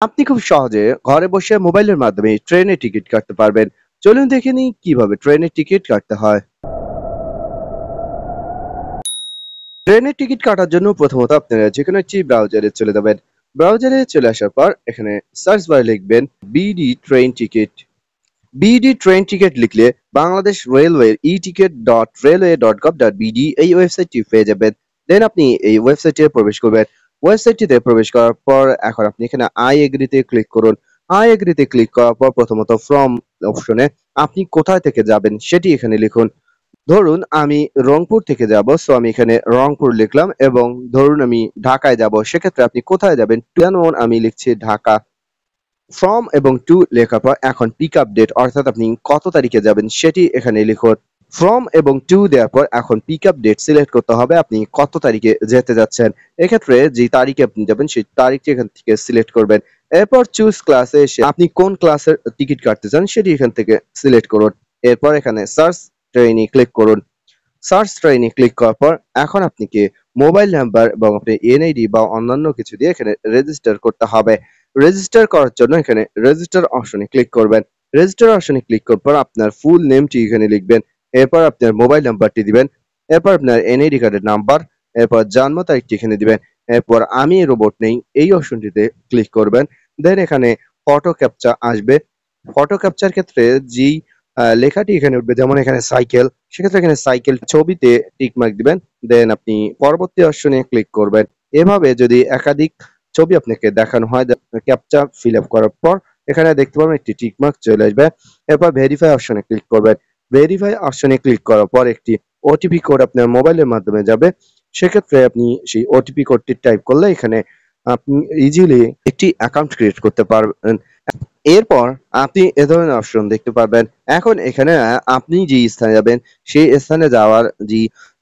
আপনি খুব সহজে ঘরে বসে মোবাইলের মাধ্যমে ট্রেনের টিকিট কাটতে পারবেন। চলুন দেখে নিই কিভাবে ট্রেনের টিকিট কাটতে হয়। ট্রেনের টিকিট কাটার জন্য প্রথমত আপনারা যেকোনো একটি ব্রাউজারে চলে যাবেন। ব্রাউজারে চলে আসার পর এখানে সার্চ বারে লিখবেন BD train ticket. BD train ticket লিখলে বাংলাদেশ রেলওয়ের eticket.railway.gov.bd এই ওয়েবসাইটটি পেয়ে যাবেন। দেন আপনি এই ওয়েবসাইটে প্রবেশ করবেন। ওয়েবসাইটটিতে প্রবেশ করার পর এখন আপনি এখানে আই এগ্রিতে ক্লিক করুন। আই এগ্রিতে ক্লিক করার পর প্রথমত ফ্রম অপশনে আপনি কোথায় থেকে যাবেন সেটি এখানে লিখুন। ধরুন আমি রংপুর থেকে যাব, সো আমি এখানে রংপুর লিখলাম, এবং ধরুন আমি ঢাকায় যাব, সেক্ষেত্রে আপনি কোথায় যাবেন যেমন আমি লিখছি ঢাকা। ফ্রম এবং টু লেখার পর এখন পিক আপ ডেট অর্থাৎ আপনি কত তারিখে যাবেন সেটি এখানে লিখুন। ফ্রম এবং টু দেওয়ার পর এখন পিক আপ ডেট সিলেক্ট করতে হবে আপনি কত তারিখে যেতে যাচ্ছেন। এক্ষেত্রে যে তারিখে আপনি যাবেন সেই তারিখটি এখান থেকে সিলেক্ট করবেন। এরপর চুজ ক্লাসে এসে আপনি কোন ক্লাসের টিকিট কাটতে চান সেটি এখান থেকে সিলেক্ট করুন। এরপর এখানে সার্চ ট্রেনে ক্লিক করুন। সার্চ ট্রেনে ক্লিক করার পর এখন আপনাকে মোবাইল নাম্বার এবং আপনার এনআইডি বা অন্যান্য কিছু দিয়ে এখানে রেজিস্টার করতে হবে। রেজিস্টার করার জন্য এখানে রেজিস্টার অপশনে ক্লিক করবেন। রেজিস্টার অপশনে ক্লিক করার পর আপনার ফুল নেমটি এখানে লিখবেন। এরপর আপনার মোবাইল নাম্বারটি দিবেন। এরপর আপনার এনআইডি কার্ডের নাম্বার, এরপর জন্ম তারিখটি এখানে দিবেন। এরপর আমি রোবট নেই এই অপশনটিতে ক্লিক করবেন। দেন এখানে ফটো ক্যাপচা আসবে। ফটো ক্যাপচার ক্ষেত্রে যেই লেখাটি এখানে উঠবে, যেমন এখানে সাইকেল, সেক্ষেত্রে এখানে সাইকেল ছবিতে টিক মার্ক দিবেন। দেন আপনি পরবর্তী অপশনে ক্লিক করবেন। এভাবে যদি একাধিক ছবি আপনাকে দেখানো হয়, ক্যাপচা ফিল আপ করার পর এখানে দেখতে পাবেন একটি টিক মার্ক চলে আসবে। এরপর ভেরিফাই অপশনে ক্লিক করবেন। ভেরিফাই অপশনে ক্লিক করার পর একটি ওটিপি কোড আপনার মোবাইলের মাধ্যমে যাবে। সেক্ষেত্রে আপনি সেই ওটিপি কোডটি টাইপ করলে এখানে আপনি ইজিলি একটি অ্যাকাউন্ট ক্রিয়েট করতে পারবেন। এরপর আপনি এ ধরনের অপশন দেখতে পারবেন। এখন এখানে আপনি যে স্থানে যাবেন সেই স্থানে যাওয়ার যে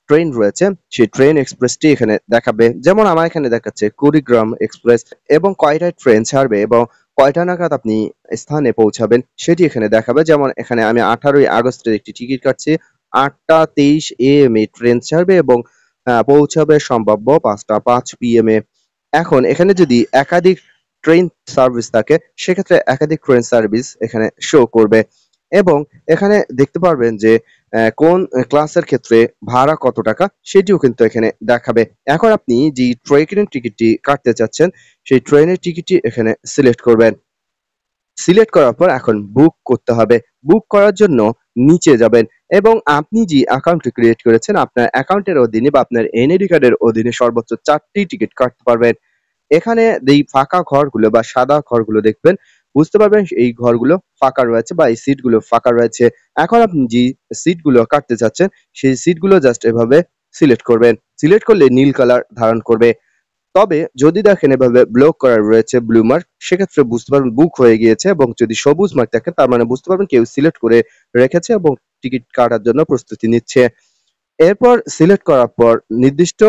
ট্রেন রয়েছে সেই ট্রেন এক্সপ্রেসটি এখানে দেখাবে। যেমন আমার এখানে দেখাচ্ছে কুড়িগ্রাম এক্সপ্রেস, এবং কয়টায় ট্রেন ছাড়বে এবং কয়টা নাগাদ আপনি স্থানে পৌঁছাবেন সেটি এখানে দেখাবে। যেমন এখানে আমি 18ই আগস্টের একটি টিকিট কাটছি। 8টা 23 AM এ ট্রেন ছাড়বে এবং পৌঁছাবে সম্ভাব্য 5টা 5 PM এ। এখন এখানে যদি একাধিক ট্রেন সার্ভিস থাকে সেক্ষেত্রে একাধিক ট্রেন সার্ভিস এখানে শো করবে, এবং এখানে দেখতে পারবেন যে কোন ক্লাসের ক্ষেত্রে ভাড়া কত টাকা সেটিও কিন্তু এখানে দেখাবে। এখন আপনি যে ট্রেনের টিকিটটি কাটতে চাচ্ছেন সেই ট্রেনের টিকিটটি এখানে সিলেক্ট করবেন। সিলেক্ট করার পর এখন বুক করতে হবে। বুক করার জন্য নিচে যাবেন, এবং আপনি যে অ্যাকাউন্টটি ক্রিয়েট করেছেন আপনার অ্যাকাউন্টের অধীনে বা আপনার এনআইডি কার্ডের অধীনে সর্বোচ্চ 4টি টিকিট কাটতে পারবেন। এখানে যেই ফাঁকা ঘরগুলো বা সাদা ঘরগুলো দেখবেন, বুঝতে পারবেন এই ঘরগুলো ফাঁকা রয়েছে বা এই সিটগুলো ফাঁকা রয়েছে। এখন আপনি যে সিটগুলো কাটতে চাচ্ছেন সেই সিটগুলো জাস্ট এভাবে সিলেক্ট করবেন। সিলেক্ট করলে নীল কালার ধারণ করবে। তবে যদি দেখেন এভাবে ব্লক করা রয়েছে ব্লু মার্ক, সেক্ষেত্রে বুঝতে পারবেন বুক হয়ে গিয়েছে, এবং যদি সবুজ মার্ক থাকে তার মানে বুঝতে পারবেন কেউ সিলেক্ট করে রেখেছে এবং টিকিট কাটার জন্য প্রস্তুতি নিচ্ছে। এরপর সিলেক্ট করার পর নির্দিষ্ট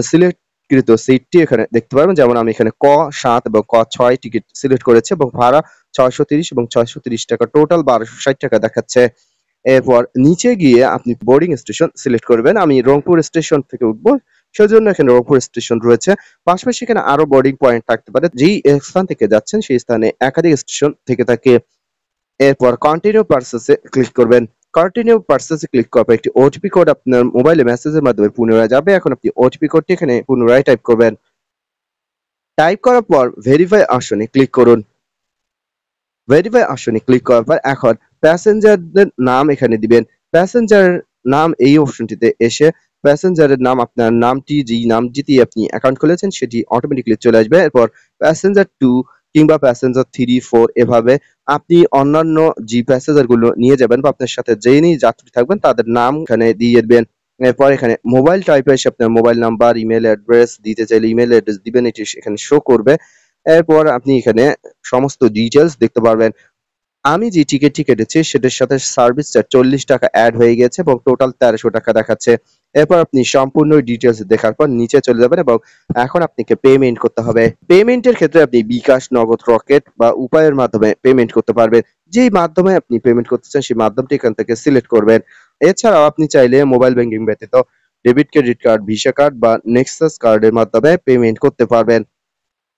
সিলেক্টকৃত সিটটি এখানে দেখতে পারবেন। যেমন আমি এখানে ক 7 এবং ক 6 টিকিট সিলেক্ট করেছি এবং ভাড়া 630 এবং 630 টাকা, টোটাল 1260 টাকা দেখাচ্ছে। এরপর নিচে গিয়ে আপনি বোর্ডিং স্টেশন সিলেক্ট করবেন। আমি রংপুর স্টেশন থেকে উঠবো, সেজন্য এখানে রংপুর স্টেশন রয়েছে। পাশাপাশি এখানে আরো বোর্ডিং পয়েন্ট থাকতে পারে, যেই স্থান থেকে যাচ্ছেন সেই স্থানে একাধিক স্টেশন থেকে থাকে। এরপর কন্টিনিউ পারচেজ এ ক্লিক করবেন। কন্টিনিউ পারচেজ এ ক্লিক করার পর একটি ওটিপি কোড আপনার মোবাইলে মেসেজের মাধ্যমে পুনরায় যাবে। এখন আপনি ওটিপি কোডটি এখানে পুনরায় টাইপ করবেন। টাইপ করার পর ভেরিফাই অপশনে ক্লিক করুন। ভেরিফাই অপশনে ক্লিক করার পর এখন প্যাসেঞ্জারদের নাম এখানে দিবেন। প্যাসেঞ্জারের নাম এই অপশনটিতে এসে প্যাসেঞ্জারের নাম, আপনার নামটি যেই নামটি দিয়ে আপনি অ্যাকাউন্ট খুলেছেন সেটি অটোমেটিক্যালি চলে আসবে। এরপর প্যাসেঞ্জার 2 কিংবা প্যাসেঞ্জার 3, 4 এভাবে আপনি অন্যান্য যে প্যাসেঞ্জার গুলো নিয়ে যাবেন বা আপনার সাথে যেই যাত্রী থাকবেন তাদের নাম এখানে দিয়ে দিবেন। এরপর এখানে মোবাইল টাইপে এসে আপনার মোবাইল নাম্বার, ইমেইল অ্যাড্রেস দিতে চাইলে ইমেইল অ্যাড্রেস দিবেন, এটি এখানে শো করবে। এরপর আপনি এখানে সমস্ত ডিটেইলস দেখতে পারবেন। আমি যে টিকেটটি কেটেছি সেটার সাথে সার্ভিস চার্জ 40 টাকা এড হয়ে গেছে এবং টোটাল 1300 টাকা দেখাচ্ছে। এরপর আপনি সম্পূর্ণ ডিটেইলস দেখার পর নিচে চলে যাবেন, এবং এখন আপনাকে পেমেন্ট করতে হবে। পেমেন্টের ক্ষেত্রে আপনি বিকাশ, নগদ, রকেট বা উপায়ের মাধ্যমে পেমেন্ট করতে পারবেন। যেই মাধ্যমে আপনি পেমেন্ট করতে চান সেই মাধ্যমটি এখান থেকে সিলেক্ট করবেন। এছাড়াও আপনি চাইলে মোবাইল ব্যাংকিং ব্যতীত debit, credit card, visa card বা নেক্সাস কার্ডের মাধ্যমে পেমেন্ট করতে পারবেন।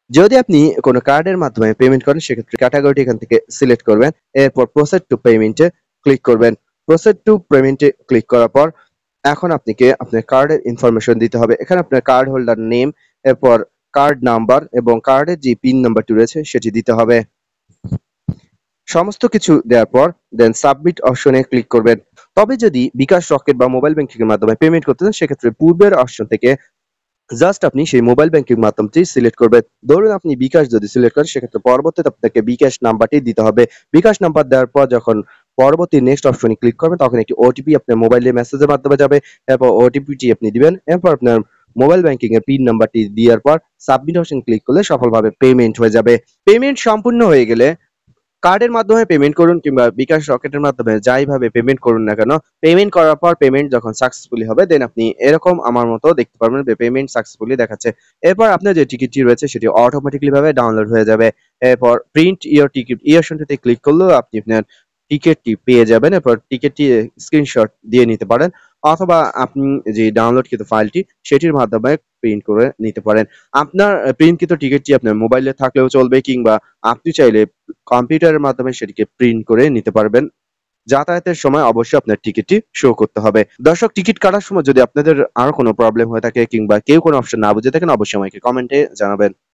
যদি আপনি কোনো কার্ডের মাধ্যমে পেমেন্ট করেন সেক্ষেত্রে ক্যাটাগরিটি এখান থেকে সিলেক্ট করবেন। এরপর প্রসিড টু পেমেন্টে ক্লিক করবেন। প্রসিড টু পেমেন্টে ক্লিক করার পর এখন আপনাকে আপনার কার্ডের ইনফরমেশন দিতে হবে। এখানে আপনার কার্ড হোল্ডার নেম, এরপর কার্ড নাম্বার এবং কার্ডের যে পিন নাম্বারটি রয়েছে সেটি দিতে হবে। সমস্ত কিছু দেওয়ার পর দেন সাবমিট অপশনে ক্লিক করবেন। তবে যদি বিকাশ, রকেট বা মোবাইল ব্যাংকিং এর মাধ্যমে পেমেন্ট করতে চান সেক্ষেত্রে পূর্বের অপশন থেকে জাস্ট আপনি সেই মোবাইল ব্যাংকিং মাধ্যমটি সিলেক্ট করবেন। ধরুন আপনি বিকাশ যদি সিলেক্ট করেন সেক্ষেত্রে পরবর্তীতে আপনাকে বিকাশ নাম্বারটি দিতে হবে। বিকাশ নাম্বার দেওয়ার পর যখন পরবর্তী নেক্সট অপশনে ক্লিক করবেন তখন একটি ওটিপি আপনার মোবাইলে মেসেজের মাধ্যমে যাবে। এরপর ওটিপিটি আপনি দিবেন। এরপর আপনার মোবাইল ব্যাংকিং এর পিন নাম্বারটি দেওয়ার পর সাবমিট অপশন ক্লিক করলে সফলভাবে পেমেন্ট হয়ে যাবে। পেমেন্ট সম্পূর্ণ হয়ে গেলে কার্ডের মাধ্যমে পেমেন্ট করুন কিংবা বিকাশ, রকেটের মাধ্যমে যাইভাবে পেমেন্ট করুন না কেন, পেমেন্ট করার পর পেমেন্ট যখন সাকসেসফুলি হবে দেন আপনি এরকম আমার মতো দেখতে পারবেন যে পেমেন্ট সাকসেসফুলি দেখাচ্ছে। এরপর আপনার যে টিকিটটি রয়েছে সেটি অটোমেটিক্যালি ভাবে ডাউনলোড হয়ে যাবে। এরপর প্রিন্ট ইওর টিকিট এই অপশনটিতে ক্লিক করলেও আপনি আপনার টিকেটটি পেয়ে যাবেন। এরপর টিকেটটি স্ক্রিনশট দিয়ে নিতে পারেন অথবা আপনি যে ডাউনলোডকৃত ফাইলটি সেটির মাধ্যমে প্রিন্ট করে নিতে পারেন। আপনার প্রিন্টকৃত টিকেটটি আপনার মোবাইলে থাকলেও চলবে কিংবা আপনি চাইলে কম্পিউটারের মাধ্যমে সেটিকে প্রিন্ট করে নিতে পারবেন। যাতায়াতের সময় অবশ্যই আপনার টিকিটটি শো করতে হবে। দর্শক, টিকিট কাটার সময় যদি আপনাদের আরো কোনো প্রবলেম হয়ে থাকে কিংবা কেউ কোনো অপশন না বুঝে থাকেন অবশ্যই আমাকে কমেন্টে জানাবেন।